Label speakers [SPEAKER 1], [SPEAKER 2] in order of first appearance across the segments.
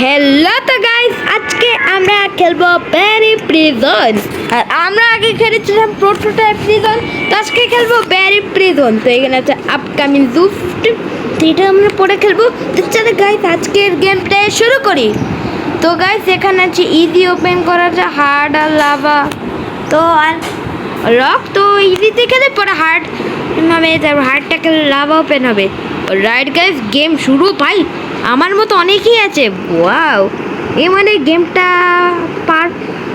[SPEAKER 1] Hello তো guys, আজকে আমরা খেলবো ব্যারি প্রিজন। আর আমরা আগে খেলেছিলাম প্রোটোটাইপ প্রিজন, তো আজকে খেলবো ব্যারি প্রিজন। তো এখানে আছে আপকামিং জুস্ট, তো এটা আমরা পরে খেলবো। তো চলো গাইস, আজকের গেমটা শুরু করি। তো গাইস, এখানে আছে ইজি ওপেন করা, আছে হার্ড আর লাভা। তো আর রক তো ইজিতে খেলে পরে হার্ড হবে, তারপর হার্ডটা খেলে লাভা ওপেন হবে। রাইট গাইস, গেম শুরু ভাই। আমার মতো অনেকেই আছে। ওয়াও, মানে গেমটা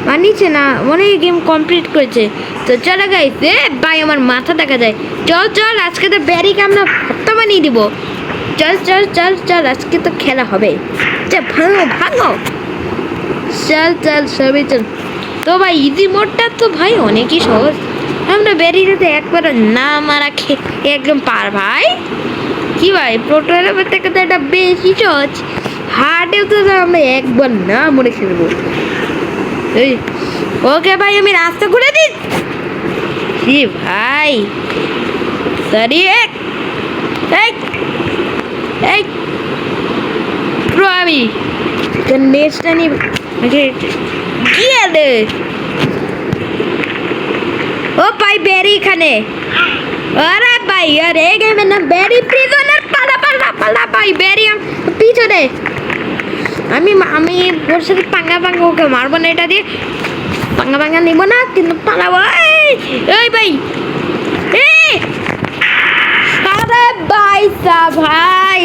[SPEAKER 1] বানিয়েছে না, অনেক গেম কমপ্লিট করেছে। তো চলো গাইস, ভাই আমার মাথা দেখা যায়। চল চল, আজকে তো ব্যারিকে আমরা ভর্তা বানিয়ে দিব। চল চল চল চল, আজকে তো খেলা হবে। চল ভাঙো ভাঙো, চল চল সবাই চল। তো ভাই ইজি মোডটা তো ভাই অনেকই সহজ। আমরা ব্যারিটাতে একবার না মারা একদম পার ভাই। কি ভাই, প্রোটোটাইপের থেকে তো এটা বেশি সহজ। হার্ডেও তো আমরা একবার না মরে খেলবো। ওকে ভাই, আমি রাস্তা খুলে দিই। কি ভাই, সরি ব্রো, আমি নেক্সটটা নিব। কি আছে ও ভাই, ব্যারি এখানে। আরে ভাই, আরে গেমের নাম ব্যারি প্রিজনার। পালা পালা পালা ভাই, ব্যারি পিছনে। আমি ওর সাথে পাঙ্গা ওকে মারবো না, এটা দিয়ে পাঙ্গা নিব না, কিন্তু পালাবো। এই ভাই, আরে ভাই ভাই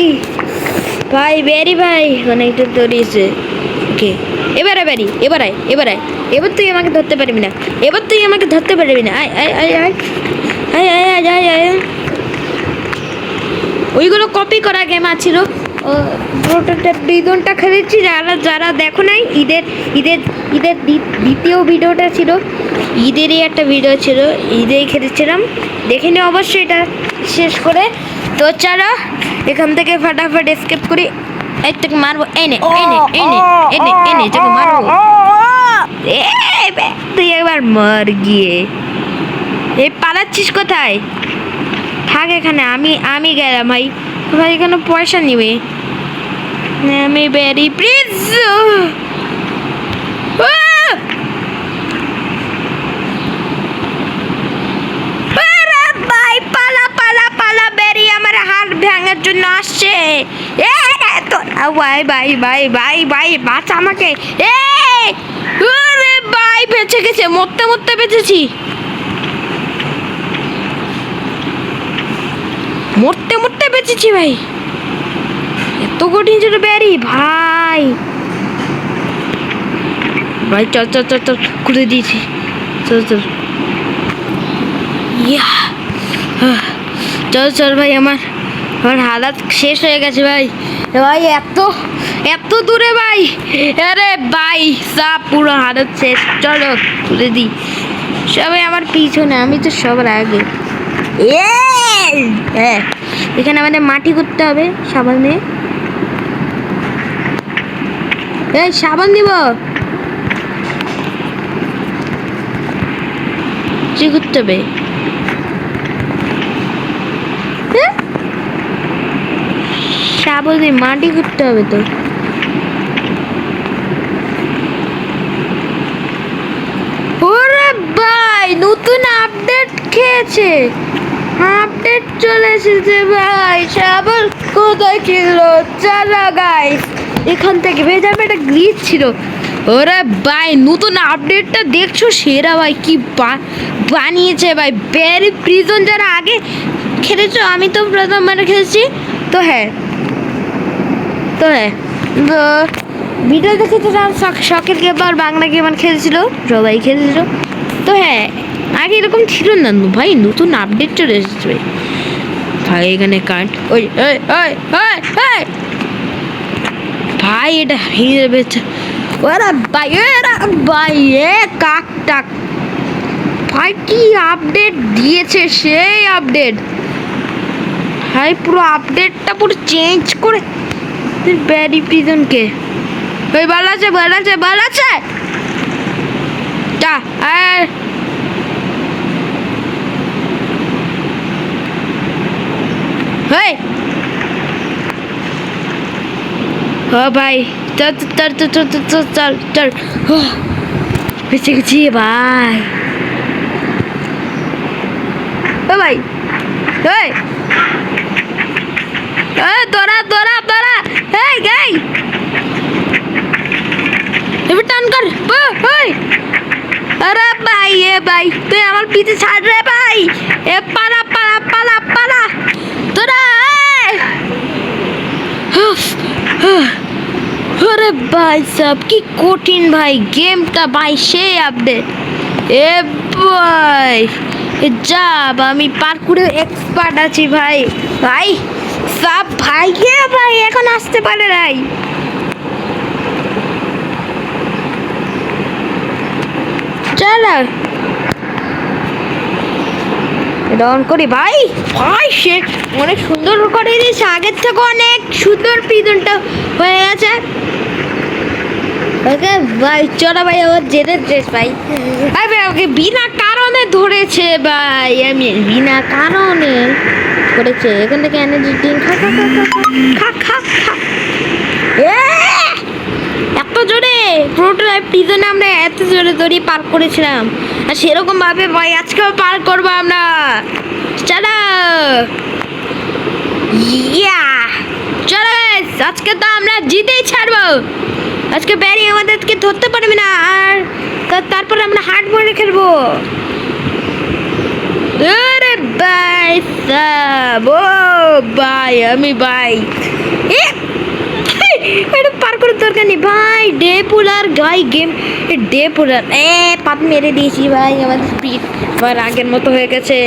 [SPEAKER 1] ভাই ব্যারি ভাই অনেকটা দৌড়িয়েছে। ওকে, এবারে ব্যারি, এবার তুই আমাকে ধরতে পারবি না। আয় আয় আয় আয় আয় আয় আয় আয়। ওইগুলো কপি করা গেম আছিল। প্রিজনটা খেলেছি, যারা দেখো নাই, ঈদের দ্বিতীয় ভিডিওটা ছিল। ঈদেরই একটা ভিডিও ছিল, ঈদেই খেলেছিলাম, দেখে নি অবশ্যই এটা শেষ করে। তো চলো এখান থেকে ফাটাফাট এসকেপ করি। এই তোকে মারবো, এনে তোকে মারবো। তুই একবার মর গিয়ে। এই পালাচ্ছিস কোথায়? থাক এখানে, আমি গেলাম ভাই। ভাই এখানে পয়সা নিবে। আমি ব্যারি প্লিজ। ভাই পালা পালা পালা, ব্যারি আমার হাত ভাঙার জন্য আসছে। ভাই ভাই ভাই ভাই ভাই বাঁচা আমাকে। ভাই বেঁচে গেছে, মরতে বেঁচেছি। মরতে বেঁচেছি ভাই। এত কঠিন ছিল ব্যারি ভাই। ভাই চল চল চল চল, খুলে দিয়েছি। চল চল চল চল ভাই, আমার হালাত শেষ হয়ে গেছে ভাই। ভাই এত দূরে ভাই। আরে ভাই সব পুরো হালত শেষ। চলো খুলে দিই। সবাই আমার পিছনে, আমি তো সবার আগে। হ্যাঁ, এখানে আমাদের মাটি করতে হবে সাবান দিয়ে। এই সাবান দিব, কি করতে হবে? সাবান দিয়ে মাটি করতে হবে তো। ওরে ভাই, নতুন আপডেট খেয়েছে, আপডেট চলে এসেছে ভাই। সাবান কোথায় ছিল? চলো গাইস, এখান থেকে ভেজা একটা গ্লিচ ছিল। ওরে ভাই, নতুন আপডেটটা দেখছো সেরা ভাই, কি বানিয়েছে ভাই। ব্যারি প্রিজন যারা আগে খেলেছো, আমি তো প্রথমবার খেলেছি। তো হ্যাঁ ভিডিও দেখেছিলাম, শখের গেমার বাংলা গেমার খেলছিল, সবাই খেলছিল। তো হ্যাঁ, আগে এরকম ছিল না ভাই, নতুন আপডেট চলে এসেছে ভাই। এখানে কারেন্ট, ভাই এটা ভেঙে যাবে। ওরা ভাই কাকটাক ভাই, কি আপডেট দিয়েছে, সেই আপডেট ভাই। পুরো আপডেটটা পুরো চেঞ্জ করে ব্যারি প্রিজনকে। ওই ভালো আছে যা। আর ও ভাই চল চল চল চল চল চল চল বেঁচে গেছি ভাই। ও ভাই এই তোরা তোরা তোরা এই গাই এবার টান কর। ওই আরে ভাই এ ভাই তুই আমার পিছে ছাড় রে ভাই। এ পালা পালা পালা পালা তোরা। আরে ভাই সব কি কঠিন ভাই গেমটা ভাই সেই আপডেট। এ ভাই যাব আমি পার্কুরে এক্সপার্ট আছি ভাই। ভাই সব ভাই ভাই এখন আসতে পারে নাই। চলো এটা অন করি ভাই। ভাই সে অনেক সুন্দর করে দিয়েছে আগের থেকে অনেক সুন্দর প্রিজনটা হয়ে গেছে। ওকে ভাই চলো ভাই আমার জেদের ড্রেস ভাই। ভাই আমাকে বিনা কারণে ধরেছে ভাই। আমি বিনা কারণে করেছে। এখান থেকে এনার্জি ড্রিঙ্ক খা খা খা খা খা খা। এত জোরে প্রোটোটাইপ প্রিজনে আমরা এত জোরে দড়ি পার করেছিলাম আর সেরকম ভাবে ভাই আজকেও পার করবো আমরা। চলো ইয়া চলো আজকে তো আমরা জিতেই ছাড়বো। আজকে ব্যারি আমাদেরকে ধরতে পারবে না আর তারপর আমরা হার্ড মোডে খেলবো। আরে ভাই সাব ও ভাই আমি ভাই এটা পার করে দরকার নেই ভাই। ডে পুলার গাই গেম ডে পুলার পাপ মেরে দিয়েছি ভাই। আমাদের স্পিড আবার আগের মতো হয়ে গেছে।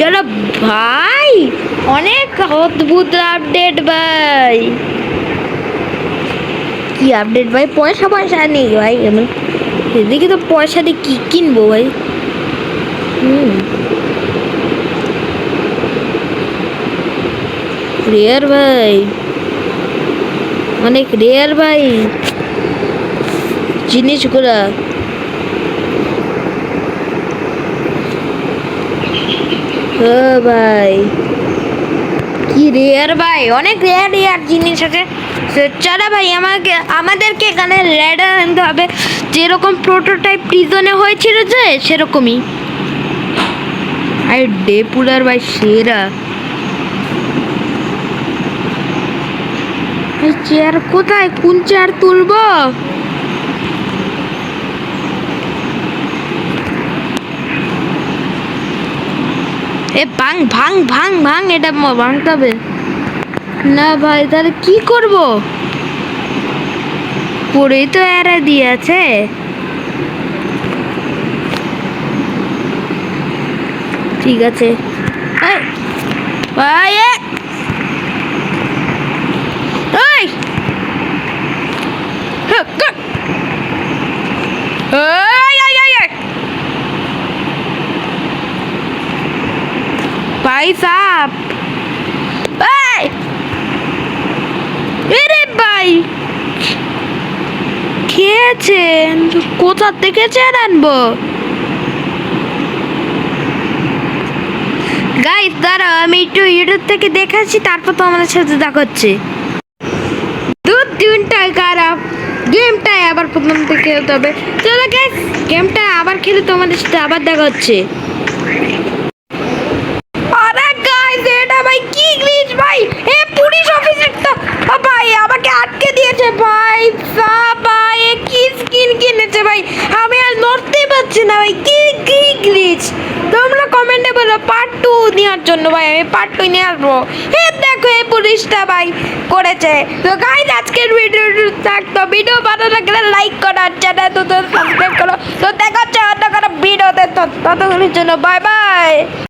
[SPEAKER 1] চলো ভাই অনেক অদ্ভুত আপডেট ভাই। কি আপডেট ভাই পয়সা পয়সা নেই ভাই। এমন এদিকে তো পয়সা দিয়ে কি কিনবো ভাই। রেয়ার ভাই অনেক রেয়ার ভাই জিনিসগুলা। ভাই কি রেয়ার ভাই অনেক রেয়ার রেয়ার জিনিস আছে। চলো ভাই আমাদেরকে এখানে ল্যাডার আনতে হবে যেরকম প্রোটোটাইপ প্রিজনে হয়েছিল যে সেরকমই। আর ডে পুলার ভাই সেরা। চেয়ার কোথায় কোন চেয়ার তুলবো? এ ভাঙ ভাঙ ভাঙ ভাঙ এটা ভাঙতে হবে না ভাই। তাহলে কি করব? পরেই তো এরা দিয়ে আছে। ঠিক আছে ভাই ভাই সাপ এরে ভাই খেয়েছেন কোথা থেকে চেয়ার আনবো? গাইস দাঁড়াও আমি একটু ইউটিউব থেকে দেখাচ্ছি তারপর তো আমাদের সাথে দেখা হচ্ছে। দিনটাই খারাপ গেমটাই আবার প্রথম থেকে খেলতে হবে। চলো গাইস গেমটা আবার খেলে তোমাদের সাথে আবার দেখা হচ্ছে। আরে গাইস এটা ভাই কি গ্লিচ ভাই। এ পুলিশ অফিসারটা ভাই আমাকে আটকে দিয়েছে ভাই। ভাই কি স্কিন কিনেছে ভাই আমি আর নড়তেই পারছি না ভাই। কি কি গ্লিচ তোমরা কমেন্টে বলো পার্ট 2 নেওয়ার জন্য ভাই। আমি পার্ট 2 নিয়ে আসবো। দেখো এই পুলিশটা ভাই করেছে। তো গাইস আজকের ভিডিওটা থাকতো। ভিডিও ভালো লাগলে লাইক করো আর চ্যানেল তো সাবস্ক্রাইব করো। তো দেখা হচ্ছে অন্য কোনো ভিডিওতে। ততক্ষণের জন্য বাই বাই।